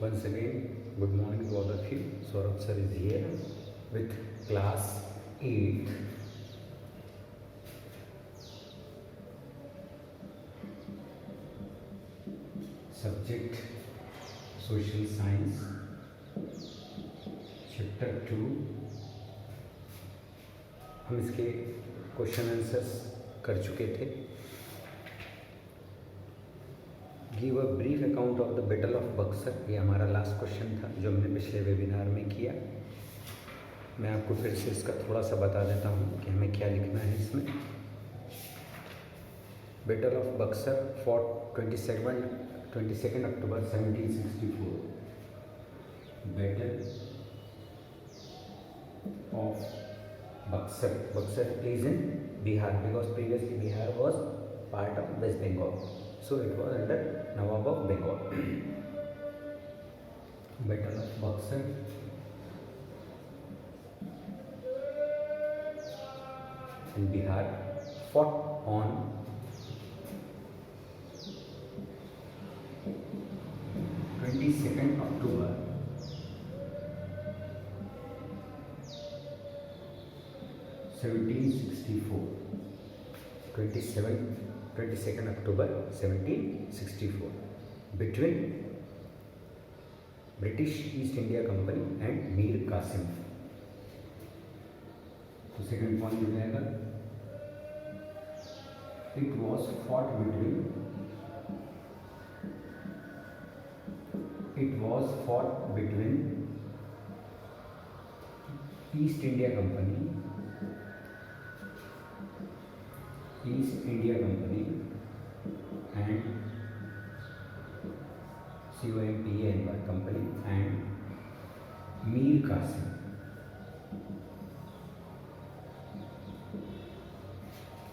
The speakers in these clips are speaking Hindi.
Once again, good morning to all of you. Saurabh sir is here with class 8. Subject Social Science, Chapter 2. हम इसके क्वेश्चन आंसर्स कर चुके थे. Give a brief account of the battle of Buxar, ये हमारा लास्ट क्वेश्चन था जो हमने पिछले वेबिनार में किया. मैं आपको फिर से इसका थोड़ा सा बता देता हूँ कि हमें क्या लिखना है इसमें. Battle of Buxar for 22 October 1764. Battle of Buxar is in Bihar because previously Bihar was part of West Bengal, so it was under Nawab of Bengal. Battle of Buxar in Bihar fought on 22nd October 1764. 22nd October 1764 between British East India Company and Mir Qasim. तो सेकंड पॉइंट हो जाएगा, it was fought between East India Company and COMPANY company and Mir Qasim.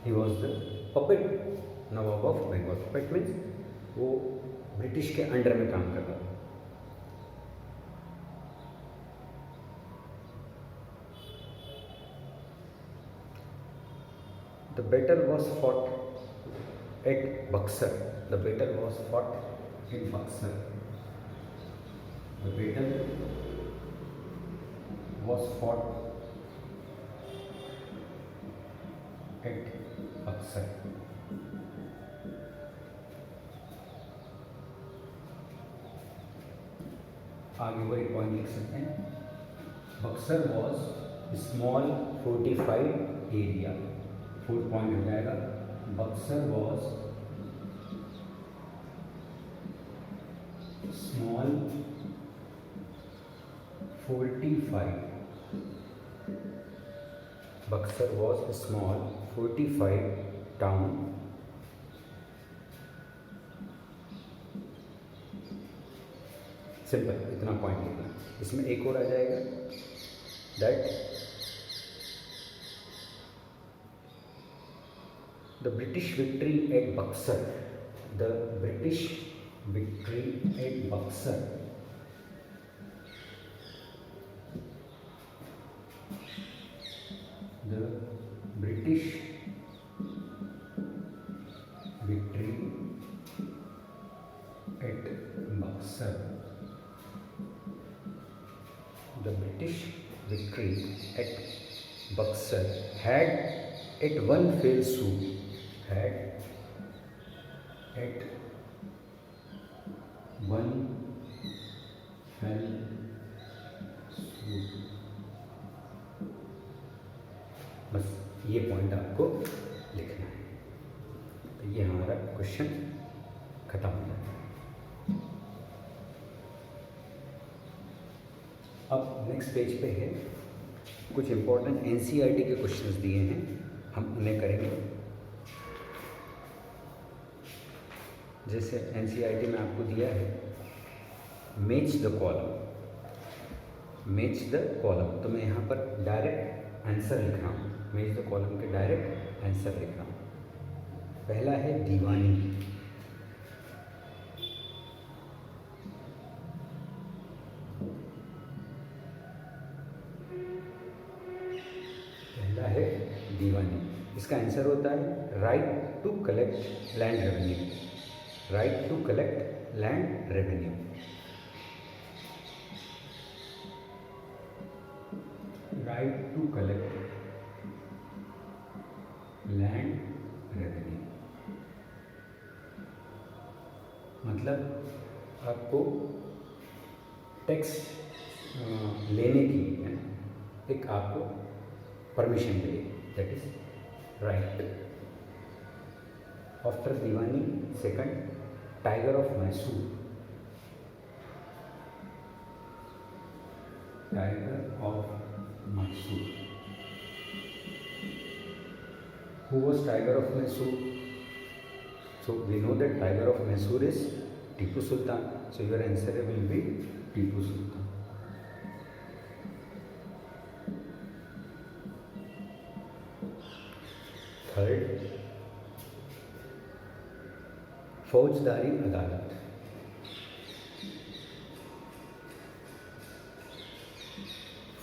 He was the puppet Nawab of Bengal. Puppet means वो ब्रिटिश के अंडर में काम कर रहा था. The battle was fought at Buxar. The battle was fought in Buxar. The battle was fought at Buxar. आगे वो एक पॉइंट लिख सकते हैं. Buxar was small fortified area. Fourth point हो जाएगा, Buxar was small fortified. Buxar was small fortified town simple, इतना पॉइंट लिखना. इसमें एक और आ जाएगा, that the British victory at Buxar. The British victory at Buxar the British victory at Buxar. The British victory at Buxar had at one fell swoop बस ये पॉइंट आपको लिखना है. तो ये हमारा क्वेश्चन खत्म हो जाता है. अब नेक्स्ट पेज पे है, कुछ इम्पोर्टेंट एनसीईआरटी के क्वेश्चंस दिए हैं, हम उन्हें करेंगे. जैसे एनसीईआरटी में आपको दिया है मैच द कॉलम. तो मैं यहाँ पर डायरेक्ट आंसर लिख रहा हूँ. मैच द कॉलम के डायरेक्ट आंसर लिख रहा हूँ. पहला है दीवानी. इसका आंसर होता है right to collect land revenue. tried to collect land revenue, मतलब आपको टैक्स लेने की एक आपको परमिशन मिली, that is right. After Diwani, second tiger of Mysore, tiger of Mysore. Who was Tiger of Mysore? So we know that Tiger of Mysore is Tipu Sultan. So your answer will be Tipu Sultan. Third, फौजदारी अदालत।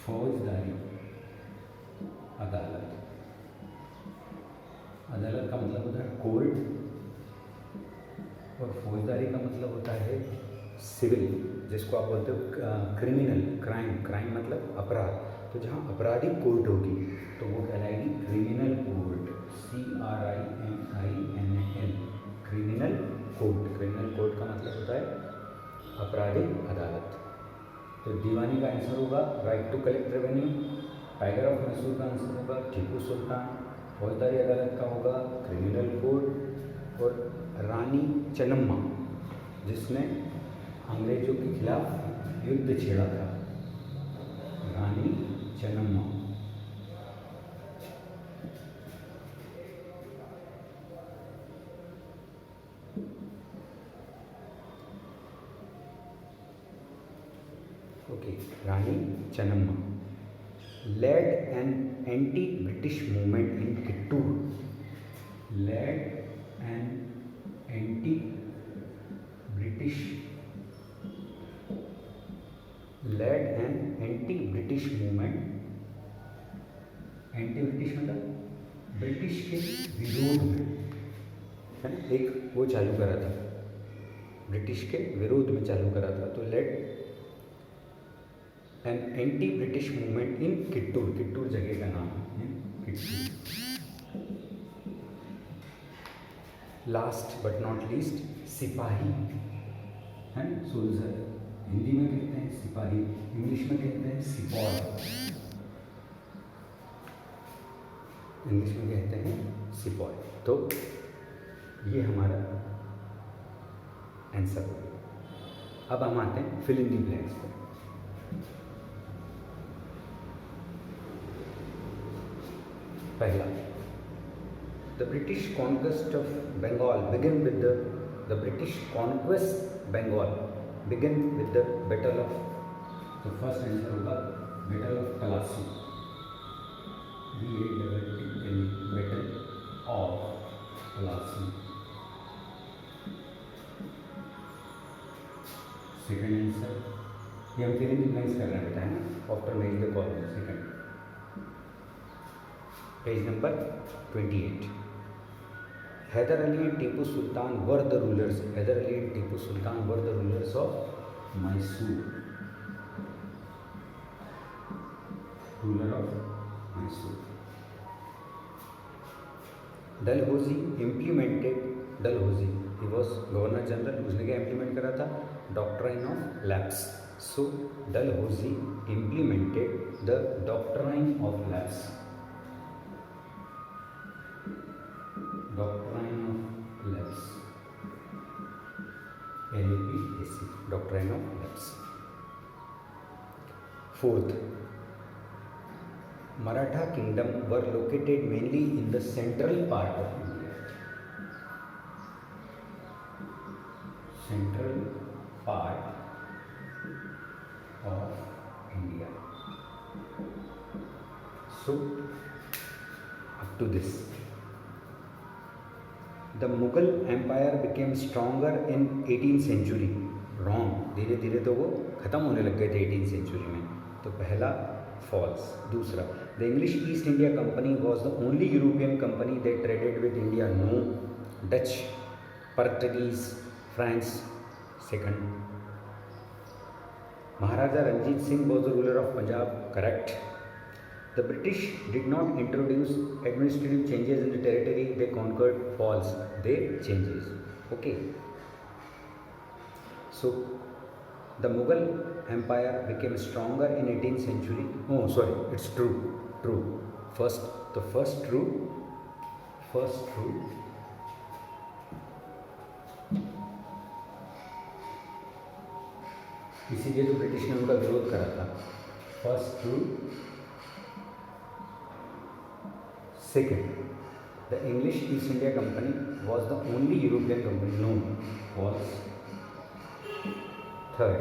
फौजदारी अदालत, अदालत का मतलब होता है कोर्ट, और फौजदारी का मतलब होता है सिविल, जिसको आप बोलते हो क्रिमिनल, क्राइम। क्राइम मतलब अपराध। तो जहाँ आपराधिक कोर्ट होगी तो वो कहलाएगी criminal court, CRIMINAL, criminal court. Criminal court का मतलब होता है आपराधिक अदालत। तो दीवानी का आंसर होगा right to collect revenue, tiger of Mysore का आंसर होगा टीपू सुल्तान, फौजदारी अदालत का होगा क्रिमिनल कोर्ट, और रानी चन्नम्मा जिसने अंग्रेजों के खिलाफ युद्ध छेड़ा था, Rani Chennamma. Okay, Rani Chennamma led an anti-British movement in Kittur, led an anti-British movement, anti-British मतलब ब्रिटिश के विरोध में, है ना, एक वो चालू करा था, ब्रिटिश के विरोध में चालू करा था। तो led an anti British movement in Kittur, Kittur जगह का नाम है Kittur. Last but not least, सिपाही, है ना, सोल्जर, हिंदी में कहते हैं सिपाही, इंग्लिश में कहते हैं सिपॉय, इंग्लिश में कहते हैं सिपॉय। तो ये हमारा आंसर हो गया। अब हम आते हैं फिल इन दी ब्लैंक्स पर। पहला, the British conquest of Bengal begin with the British conquest Bengal begin with the battle of, तो फर्स्ट आंसर होगा battle of Plassey, battle of Plassey. Second answer, ये हम फिर भी ब्लैंक्स कर रहे हैं, बताए ना, after making the column. Second, page number 28, Hyder Ali and Tipu Sultan were the rulers, Hyder Ali and Tipu Sultan were the rulers of Mysore, ruler of Mysore. Dalhousie implemented, Dalhousie he was governor general, उसने क्या इम्प्लीमेंट करा था, doctrine of lapse. So Dalhousie implemented the doctrine of lapse, doctrine of lapse, LAPS, doctrine of lapse. Fourth, Maratha kingdom were located mainly in the central part of India, central part of India. So up to this the Mughal empire became stronger in 18th century, wrong, धीरे धीरे तो वो ख़त्म होने लग गए थे 18th सेंचुरी में, तो पहला फॉल्स। दूसरा, the English East India company was the only European company that traded with India, no, Dutch, Portuguese, France. Second, Maharaja Ranjit Singh was the ruler of Punjab, correct. The British did not introduce administrative changes in the territory they conquered. False. They changes. Okay. So the Mughal Empire became stronger in 18th century. Oh, sorry, it's true. True. The first true. इसीलिए तो ब्रिटिश ने उनका विरोध करा था. First true. Second, the English East India company was the only European company. No. False. Third,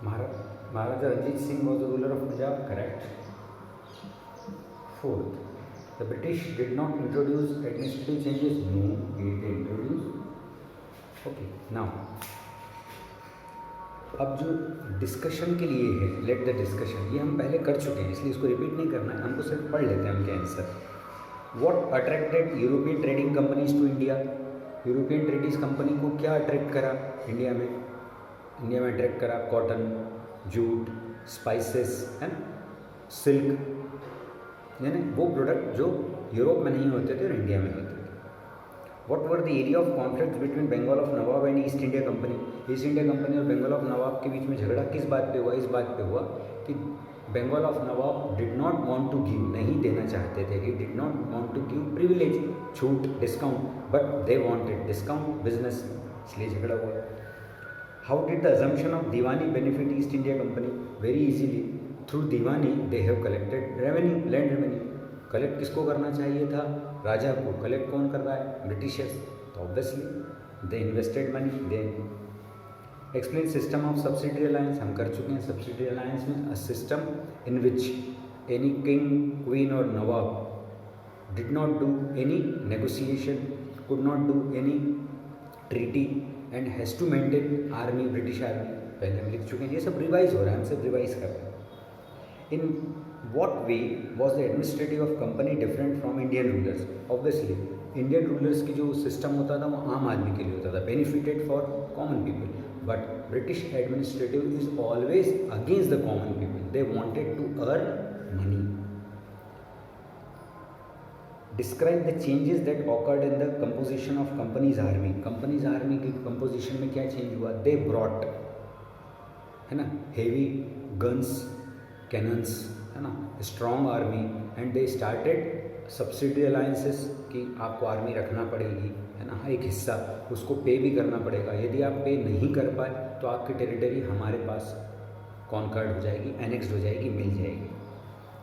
Maharaja Ranjit Singh was the ruler of Punjab. Correct. Fourth, the British did not introduce administrative changes. No, they introduce. Okay. Now अब जो डिस्कशन के लिए है, लेट द डिस्कशन, ये हम पहले कर चुके हैं, इसलिए इसको रिपीट नहीं करना है, हमको सिर्फ पढ़ लेते हैं उनके answer. What attracted European trading companies to India. European trading company को क्या अट्रैक्ट करा इंडिया में? इंडिया में अट्रैक्ट करा कॉटन, जूट, स्पाइसेस, है ना, सिल्क, यानी वो प्रोडक्ट जो यूरोप में नहीं होते थे और इंडिया में होते थे. What were the area of conflict between Bengal of Nawab and East India Company? East India company और बंगाल ऑफ नवाब के बीच में झगड़ा किस बात पे हुआ? इस बात पे हुआ कि Bengal of nawab did not want to give, नहीं देना चाहते थे, he did not want to give privilege, छूट, discount, but they wanted discount business, इसलिए झगड़ा हुआ. How did the assumption of diwani benefit East India company? Very easily, through diwani they have collected revenue, land revenue. Collect किसको करना चाहिए था? राजा को. कलेक्ट कौन कर रहा है? ब्रिटिशर्स. तो obviously they invested money. They explain system of subsidy alliance, हम कर चुके हैं. सब्सिडी अलायंस में a system in which any king, queen और nawab did not do any negotiation, could not do any treaty and has to maintain army, British army. पहले हम लिख चुके हैं, ये सब रिवाइज हो रहा है, हम सब रिवाइज कर रहे हैं. इन what way was the administrative of company different from Indian rulers? Obviously Indian rulers की जो सिस्टम होता था वो आम आदमी के लिए होता था, benefited for common people, but British administrative is always against the common people. They wanted to earn money. Describe the changes that occurred in the composition of company's army. company's army की composition में क्या change हुआ? They brought, है ना, heavy guns, cannons, है ना, strong army, and they started subsidy alliances कि आपको आर्मी रखना पड़ेगी, है ना, एक हिस्सा उसको पे भी करना पड़ेगा. यदि आप पे नहीं कर पाए तो आपकी टेरिटरी हमारे पास कॉन्कर्ड हो जाएगी, एनेक्स्ड हो जाएगी, मिल जाएगी.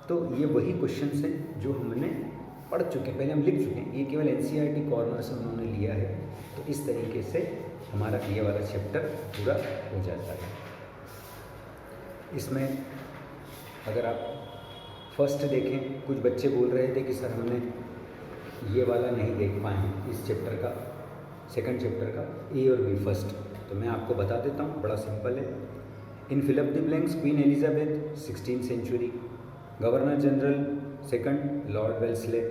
तो ये वही क्वेश्चंस हैं जो हमने पढ़ चुके हैं, पहले हम लिख चुके हैं. ये केवल NCERT कॉर्नर से उन्होंने लिया है. तो इस तरीके से हमारा ये वाला चैप्टर पूरा हो जाता है. इसमें अगर आप फर्स्ट देखें, कुछ बच्चे बोल रहे थे कि सर हमने ये वाला नहीं देख पाए इस चैप्टर का, सेकंड चैप्टर का ए और बी फर्स्ट. तो मैं आपको बता देता हूँ, बड़ा सिंपल है. In fill up the blanks, Queen Elizabeth 16th century, governor general second Lord Wellesley,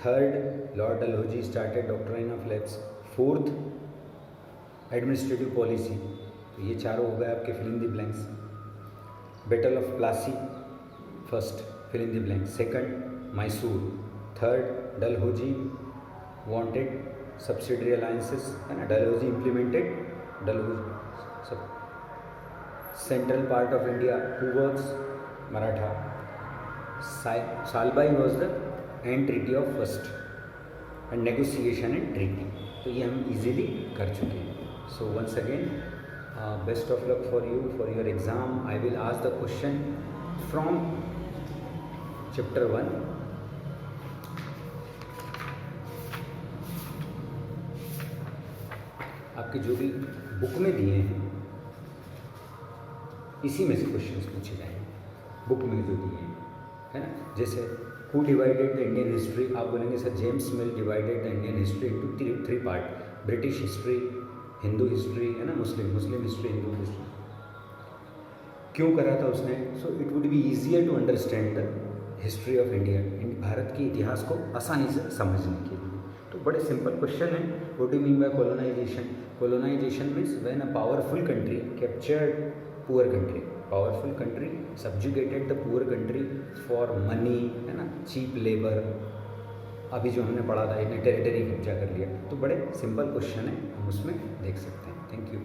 third Lord Dalhousie started doctrine of lapse, fourth administrative policy. तो ये चारों हो गए आपके fill in the blanks. Battle of Plassey first, fill in the blank. Second Mysore, third Dalhousie wanted subsidiary alliances, है ना, डलहौजी इम्प्लीमेंटेड, डलहौजी सब central part of India, who works Maratha. Salbai was the and treaty of first and negotiation and treaty. तो ये हम इजीली कर चुके हैं. So once again best of luck for you for your exam. I will ask the question from chapter 1. आपके जो भी बुक में दिए हैं इसी में से क्वेश्चंस पूछे जाएंगे, बुक में जो दिए हैं, है ना. जैसे who divided the Indian history, आप बोलेंगे sir James mill divided the Indian history into three part, British history, Hindu history, है ना, मुस्लिम हिस्ट्री, हिंदू हिस्ट्री. क्यों करा था उसने? So it would be easier to understand the history of India, Bharat के इतिहास को आसानी से समझने के लिए. तो बड़े सिंपल क्वेश्चन है. What do you mean by colonisation? Colonisation means when a powerful country captured poor country. Powerful country subjugated the poor country for money, है ना, चीप लेबर। अभी जो हमने पढ़ा था, इन्हें टेरिटरी कब्जा कर लिया। तो बड़े सिंपल क्वेश्चन है, हम उसमें देख सकते हैं। Thank you.